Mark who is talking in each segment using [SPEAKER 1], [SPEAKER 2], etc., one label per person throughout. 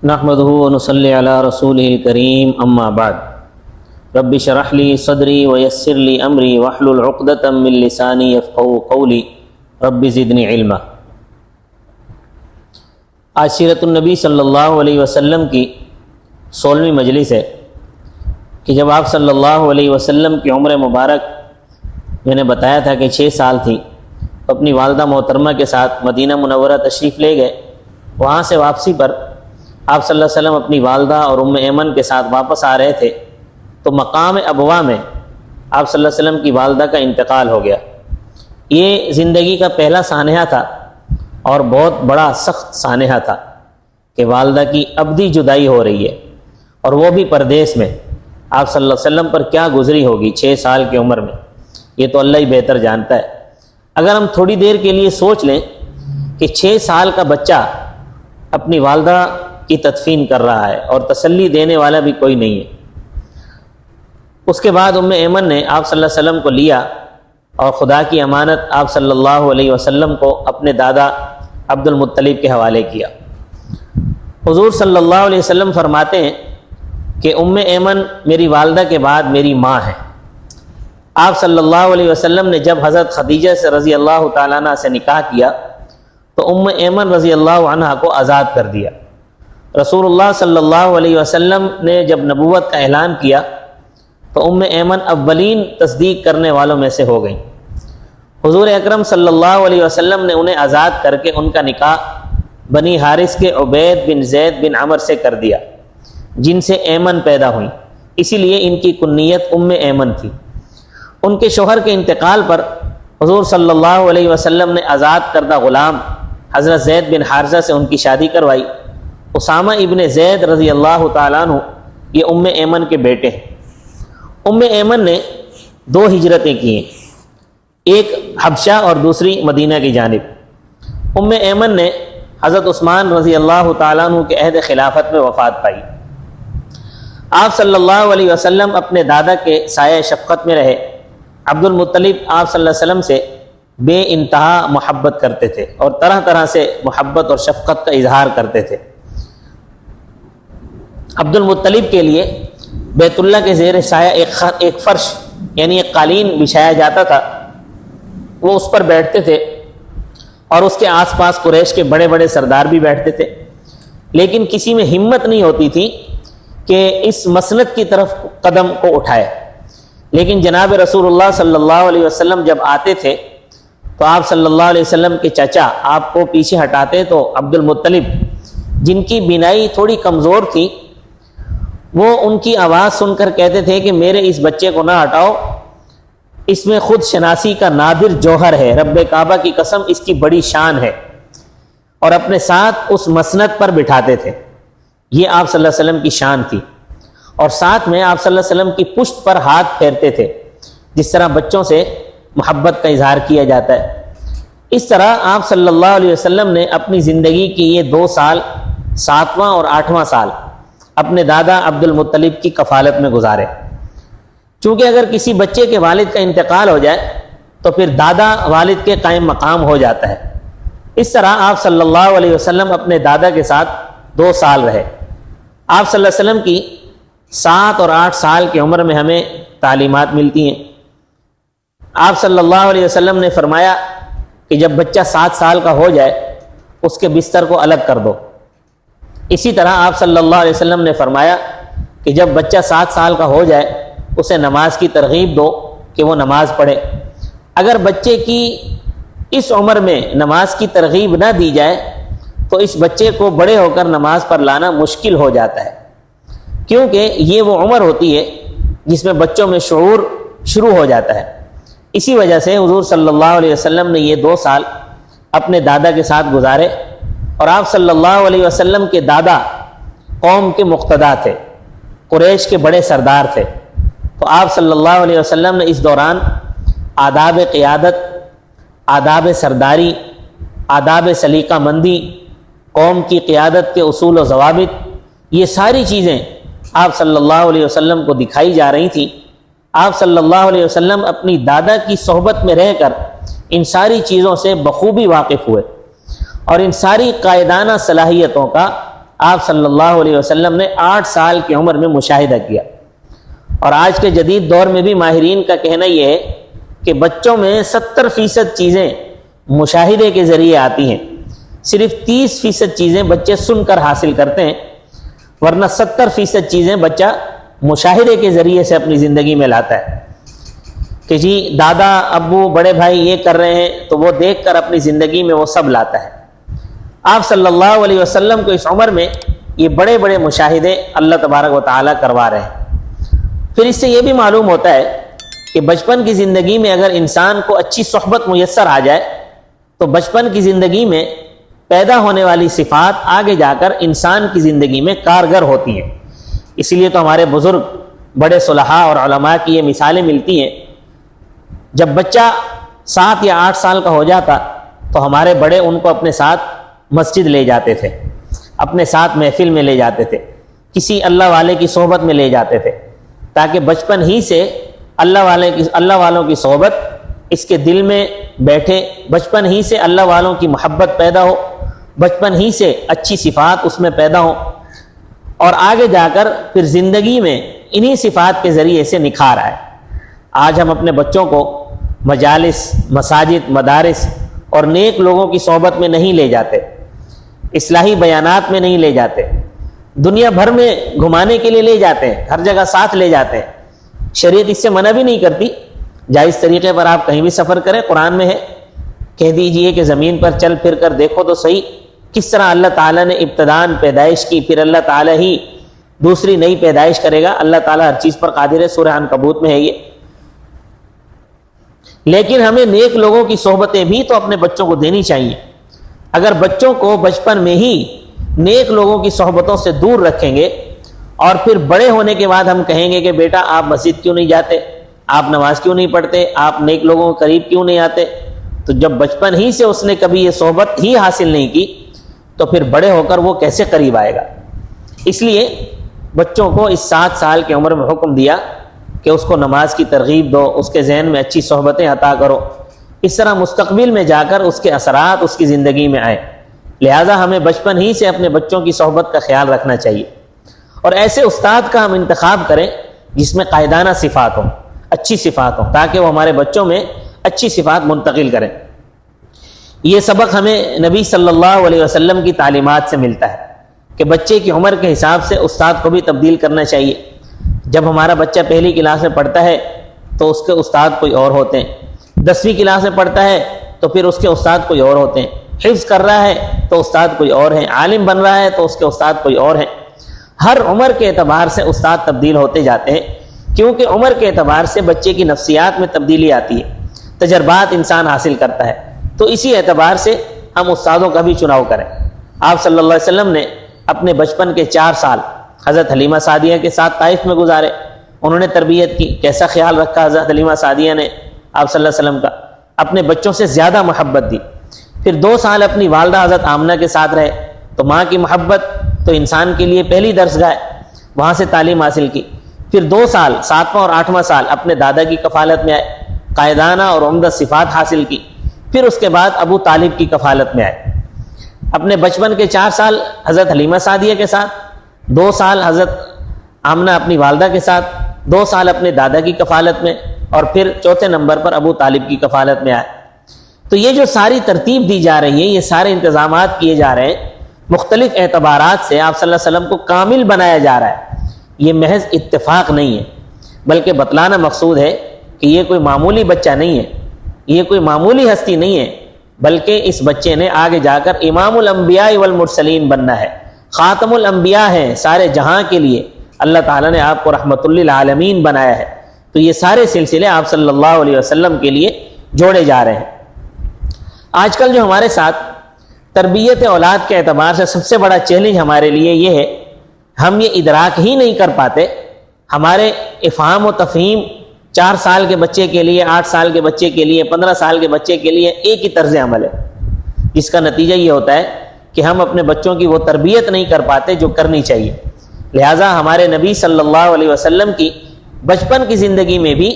[SPEAKER 1] نحمده ونصلي على رسوله الكريم اما بعد رب اشرح لي صدري ويسر لي امري واحلل عقدة من لساني يفقهوا قولي رب زدني علما۔ آج سیرت النبی صلی اللہ علیہ وسلم کی 16ویں مجلس ہے کہ جب آپ صلی اللہ علیہ وسلم کی عمر مبارک میں نے بتایا تھا کہ 6 سال تھی، اپنی والدہ محترمہ کے ساتھ مدینہ منورہ تشریف لے گئے۔ وہاں سے واپسی پر آپ صلی اللہ علیہ وسلم اپنی والدہ اور ام ایمن کے ساتھ واپس آ رہے تھے تو مقام ابوا میں آپ صلی اللہ علیہ وسلم کی والدہ کا انتقال ہو گیا۔ یہ زندگی کا پہلا سانحہ تھا اور بہت بڑا سخت سانحہ تھا کہ والدہ کی ابدی جدائی ہو رہی ہے، اور وہ بھی پردیس میں۔ آپ صلی اللہ علیہ وسلم پر کیا گزری ہوگی 6 سال کی عمر میں، یہ تو اللہ ہی بہتر جانتا ہے۔ اگر ہم تھوڑی دیر کے لیے سوچ لیں کہ 6 سال کا بچہ اپنی والدہ کی تدفین کر رہا ہے اور تسلی دینے والا بھی کوئی نہیں ہے۔ اس کے بعد ام ایمن نے آپ صلی اللہ علیہ وسلم کو لیا اور خدا کی امانت آپ صلی اللہ علیہ وسلم کو اپنے دادا عبد المطلب کے حوالے کیا۔ حضور صلی اللہ علیہ وسلم فرماتے ہیں کہ ام ایمن میری والدہ کے بعد میری ماں ہے۔ آپ صلی اللہ علیہ وسلم نے جب حضرت خدیجہ سے رضی اللہ تعالیٰ عنہ سے نکاح کیا تو ام ایمن رضی اللہ عنہ کو آزاد کر دیا۔ رسول اللہ صلی اللہ علیہ وسلم نے جب نبوت کا اعلان کیا تو ام ایمن اولین تصدیق کرنے والوں میں سے ہو گئیں۔ حضور اکرم صلی اللہ علیہ وسلم نے انہیں آزاد کر کے ان کا نکاح بنی حارث کے عبید بن زید بن عمر سے کر دیا، جن سے ایمن پیدا ہوئیں، اسی لیے ان کی کنیت ام ایمن تھی۔ ان کے شوہر کے انتقال پر حضور صلی اللہ علیہ وسلم نے آزاد کردہ غلام حضرت زید بن حارثہ سے ان کی شادی کروائی۔ اسامہ ابن زید رضی اللہ تعالیٰ عنہ یہ ام ایمن کے بیٹے ہیں۔ ام ایمن نے 2 ہجرتیں کی ہیں، ایک حبشہ اور دوسری مدینہ کی جانب۔ ام ایمن نے حضرت عثمان رضی اللہ تعالیٰ عنہ کے عہد خلافت میں وفات پائی۔ آپ صلی اللہ علیہ وسلم اپنے دادا کے سایہ شفقت میں رہے۔ عبد المطلب آپ صلی اللہ علیہ وسلم سے بے انتہا محبت کرتے تھے اور طرح طرح سے محبت اور شفقت کا اظہار کرتے تھے۔ عبد المطلب کے لیے بیت اللہ کے زیر سایہ ایک فرش یعنی ایک قالین بچھایا جاتا تھا، وہ اس پر بیٹھتے تھے اور اس کے آس پاس قریش کے بڑے بڑے سردار بھی بیٹھتے تھے، لیکن کسی میں ہمت نہیں ہوتی تھی کہ اس مسند کی طرف قدم کو اٹھائے۔ لیکن جناب رسول اللہ صلی اللہ علیہ وسلم جب آتے تھے تو آپ صلی اللہ علیہ وسلم کے چچا آپ کو پیچھے ہٹاتے تو عبد المطلب، جن کی بینائی تھوڑی کمزور تھی، وہ ان کی آواز سن کر کہتے تھے کہ میرے اس بچے کو نہ ہٹاؤ، اس میں خود شناسی کا نادر جوہر ہے، رب کعبہ کی قسم اس کی بڑی شان ہے، اور اپنے ساتھ اس مسند پر بٹھاتے تھے۔ یہ آپ صلی اللہ علیہ وسلم کی شان تھی، اور ساتھ میں آپ صلی اللہ علیہ وسلم کی پشت پر ہاتھ پھیرتے تھے، جس طرح بچوں سے محبت کا اظہار کیا جاتا ہے۔ اس طرح آپ صلی اللہ علیہ وسلم نے اپنی زندگی کی یہ 2 سال، 7واں اور 8واں سال اپنے دادا عبد المطلب کی کفالت میں گزارے۔ چونکہ اگر کسی بچے کے والد کا انتقال ہو جائے تو پھر دادا والد کے قائم مقام ہو جاتا ہے۔ اس طرح آپ صلی اللہ علیہ وسلم اپنے دادا کے ساتھ 2 سال رہے۔ آپ صلی اللہ علیہ وسلم کی 7 اور 8 سال کی عمر میں ہمیں تعلیمات ملتی ہیں۔ آپ صلی اللہ علیہ وسلم نے فرمایا کہ جب بچہ 7 سال کا ہو جائے اس کے بستر کو الگ کر دو۔ اسی طرح آپ صلی اللہ علیہ وسلم نے فرمایا کہ جب بچہ 7 سال کا ہو جائے اسے نماز کی ترغیب دو کہ وہ نماز پڑھے۔ اگر بچے کی اس عمر میں نماز کی ترغیب نہ دی جائے تو اس بچے کو بڑے ہو کر نماز پر لانا مشکل ہو جاتا ہے، کیونکہ یہ وہ عمر ہوتی ہے جس میں بچوں میں شعور شروع ہو جاتا ہے۔ اسی وجہ سے حضور صلی اللہ علیہ وسلم نے یہ 2 سال اپنے دادا کے ساتھ گزارے، اور آپ صلی اللہ علیہ وسلم کے دادا قوم کے مقتدا تھے، قریش کے بڑے سردار تھے، تو آپ صلی اللہ علیہ وسلم نے اس دوران آداب قیادت، آداب سرداری، آداب سلیقہ مندی، قوم کی قیادت کے اصول و ضوابط، یہ ساری چیزیں آپ صلی اللہ علیہ وسلم کو دکھائی جا رہی تھیں۔ آپ صلی اللہ علیہ وسلم اپنی دادا کی صحبت میں رہ کر ان ساری چیزوں سے بخوبی واقف ہوئے، اور ان ساری قائدانہ صلاحیتوں کا آپ صلی اللہ علیہ وسلم نے 8 سال کی عمر میں مشاہدہ کیا. اور آج کے جدید دور میں بھی ماہرین کا کہنا یہ ہے کہ بچوں میں 70% چیزیں مشاہدے کے ذریعے آتی ہیں، صرف 30% چیزیں بچے سن کر حاصل کرتے ہیں، ورنہ 70% چیزیں بچہ مشاہدے کے ذریعے سے اپنی زندگی میں لاتا ہے کہ جی دادا ابو بڑے بھائی یہ کر رہے ہیں تو وہ دیکھ کر اپنی زندگی میں وہ سب لاتا ہے. آپ صلی اللہ علیہ وسلم کو اس عمر میں یہ بڑے بڑے مشاہدے اللہ تبارک و تعالیٰ کروا رہے ہیں. پھر اس سے یہ بھی معلوم ہوتا ہے کہ بچپن کی زندگی میں اگر انسان کو اچھی صحبت میسر آ جائے تو بچپن کی زندگی میں پیدا ہونے والی صفات آگے جا کر انسان کی زندگی میں کارگر ہوتی ہیں. اسی لیے تو ہمارے بزرگ بڑے صلحاء اور علماء کی یہ مثالیں ملتی ہیں. جب بچہ 7 یا 8 سال کا ہو جاتا تو ہمارے بڑے ان کو اپنے ساتھ مسجد لے جاتے تھے، اپنے ساتھ محفل میں لے جاتے تھے، کسی اللہ والے کی صحبت میں لے جاتے تھے، تاکہ بچپن ہی سے اللہ والوں کی صحبت اس کے دل میں بیٹھے، بچپن ہی سے اللہ والوں کی محبت پیدا ہو، بچپن ہی سے اچھی صفات اس میں پیدا ہوں، اور آگے جا کر پھر زندگی میں انہی صفات کے ذریعے سے نکھار آئے. آج ہم اپنے بچوں کو مجالس، مساجد، مدارس اور نیک لوگوں کی صحبت میں نہیں لے جاتے، اصلاحی بیانات میں نہیں لے جاتے، دنیا بھر میں گھمانے کے لیے لے جاتے ہیں، ہر جگہ ساتھ لے جاتے ہیں. شریعت اس سے منع بھی نہیں کرتی، جائز طریقے پر آپ کہیں بھی سفر کریں، قرآن میں ہے، کہہ دیجئے کہ زمین پر چل پھر کر دیکھو تو صحیح کس طرح اللہ تعالیٰ نے ابتداءً پیدائش کی، پھر اللہ تعالیٰ ہی دوسری نئی پیدائش کرے گا. اللہ تعالیٰ ہر چیز پر قادر ہے، سورہ عنکبوت میں ہے یہ. لیکن ہمیں نیک لوگوں کی صحبتیں بھی تو اپنے بچوں کو دینی چاہیے. اگر بچوں کو بچپن میں ہی نیک لوگوں کی صحبتوں سے دور رکھیں گے اور پھر بڑے ہونے کے بعد ہم کہیں گے کہ بیٹا آپ مسجد کیوں نہیں جاتے، آپ نماز کیوں نہیں پڑھتے، آپ نیک لوگوں کے قریب کیوں نہیں آتے، تو جب بچپن ہی سے اس نے کبھی یہ صحبت ہی حاصل نہیں کی تو پھر بڑے ہو کر وہ کیسے قریب آئے گا. اس لیے بچوں کو اس 7 سال کی عمر میں حکم دیا کہ اس کو نماز کی ترغیب دو، اس کے ذہن میں اچھی صحبتیں عطا کرو، اس طرح مستقبل میں جا کر اس کے اثرات اس کی زندگی میں آئیں. لہٰذا ہمیں بچپن ہی سے اپنے بچوں کی صحبت کا خیال رکھنا چاہیے، اور ایسے استاد کا ہم انتخاب کریں جس میں قائدانہ صفات ہوں، اچھی صفات ہوں، تاکہ وہ ہمارے بچوں میں اچھی صفات منتقل کریں. یہ سبق ہمیں نبی صلی اللہ علیہ وسلم کی تعلیمات سے ملتا ہے کہ بچے کی عمر کے حساب سے استاد کو بھی تبدیل کرنا چاہیے. جب ہمارا بچہ پہلی کلاس میں پڑھتا ہے تو اس کے استاد کوئی اور ہوتے ہیں، 10ویں کلاس میں پڑھتا ہے تو پھر اس کے استاد کوئی اور ہوتے ہیں، حفظ کر رہا ہے تو استاد کوئی اور ہیں، عالم بن رہا ہے تو اس کے استاد کوئی اور ہیں. ہر عمر کے اعتبار سے استاد تبدیل ہوتے جاتے ہیں، کیونکہ عمر کے اعتبار سے بچے کی نفسیات میں تبدیلی آتی ہے، تجربات انسان حاصل کرتا ہے. تو اسی اعتبار سے ہم استادوں کا بھی چناؤ کریں. آپ صلی اللہ علیہ وسلم نے اپنے بچپن کے 4 سال حضرت حلیمہ سعدیہ کے ساتھ طائف میں گزارے. انہوں نے تربیت کی، کیسا خیال رکھا حضرت حلیمہ سعدیہ نے آپ صلی اللہ علیہ وسلم کا، اپنے بچوں سے زیادہ محبت دی. پھر 2 سال اپنی والدہ حضرت آمنہ کے ساتھ رہے، تو ماں کی محبت تو انسان کے لیے پہلی درسگاہ ہے، وہاں سے تعلیم حاصل کی. پھر 2 سال 7واں اور 8واں سال اپنے دادا کی کفالت میں آئے، قائدانہ اور عمدہ صفات حاصل کی. پھر اس کے بعد ابو طالب کی کفالت میں آئے. اپنے بچپن کے 4 سال حضرت حلیمہ سعدیہ کے ساتھ، 2 سال حضرت آمنہ اپنی والدہ کے ساتھ، 2 سال اپنے دادا کی کفالت میں، اور پھر 4تھے نمبر پر ابو طالب کی کفالت میں آئے. تو یہ جو ساری ترتیب دی جا رہی ہے، یہ سارے انتظامات کیے جا رہے ہیں، مختلف اعتبارات سے آپ صلی اللہ علیہ وسلم کو کامل بنایا جا رہا ہے. یہ محض اتفاق نہیں ہے، بلکہ بتلانا مقصود ہے کہ یہ کوئی معمولی بچہ نہیں ہے، یہ کوئی معمولی ہستی نہیں ہے، بلکہ اس بچے نے آگے جا کر امام الانبیاء والمرسلین بننا ہے، خاتم الانبیاء ہیں سارے جہاں کے لیے. اللہ تعالیٰ نے آپ کو رحمت للعالمین بنایا ہے. تو یہ سارے سلسلے آپ صلی اللہ علیہ وسلم کے لیے جوڑے جا رہے ہیں. آج کل جو ہمارے ساتھ تربیت اولاد کے اعتبار سے سب سے بڑا چیلنج ہمارے لیے یہ ہے، ہم یہ ادراک ہی نہیں کر پاتے. ہمارے افہام و تفہیم 4 سال کے بچے کے لیے، 8 سال کے بچے کے لیے، 15 سال کے بچے کے لیے ایک ہی طرز عمل ہے، جس کا نتیجہ یہ ہوتا ہے کہ ہم اپنے بچوں کی وہ تربیت نہیں کر پاتے جو کرنی چاہیے. لہٰذا ہمارے نبی صلی اللہ علیہ وسلم کی بچپن کی زندگی میں بھی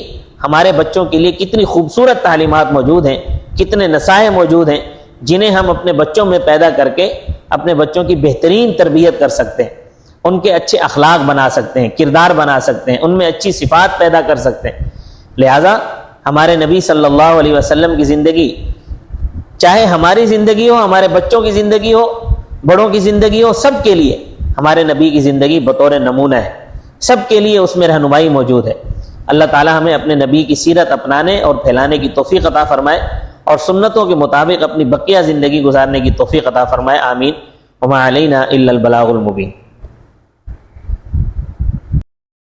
[SPEAKER 1] ہمارے بچوں کے لیے کتنی خوبصورت تعلیمات موجود ہیں، کتنے نصائح موجود ہیں جنہیں ہم اپنے بچوں میں پیدا کر کے اپنے بچوں کی بہترین تربیت کر سکتے ہیں، ان کے اچھے اخلاق بنا سکتے ہیں، کردار بنا سکتے ہیں، ان میں اچھی صفات پیدا کر سکتے ہیں۔ لہٰذا ہمارے نبی صلی اللہ علیہ وسلم کی زندگی، چاہے ہماری زندگی ہو، ہمارے بچوں کی زندگی ہو، بڑوں کی زندگی ہو، سب کے لیے ہمارے نبی کی زندگی بطور نمونہ ہے، سب کے لیے اس میں رہنمائی موجود ہے۔ اللہ تعالی ہمیں اپنے نبی کی سیرت اپنانے اور پھیلانے کی توفیق عطا فرمائے، اور سنتوں کے مطابق اپنی بقیہ زندگی گزارنے کی توفیق عطا فرمائے، آمین۔ وما علینا الا البلاغ المبین۔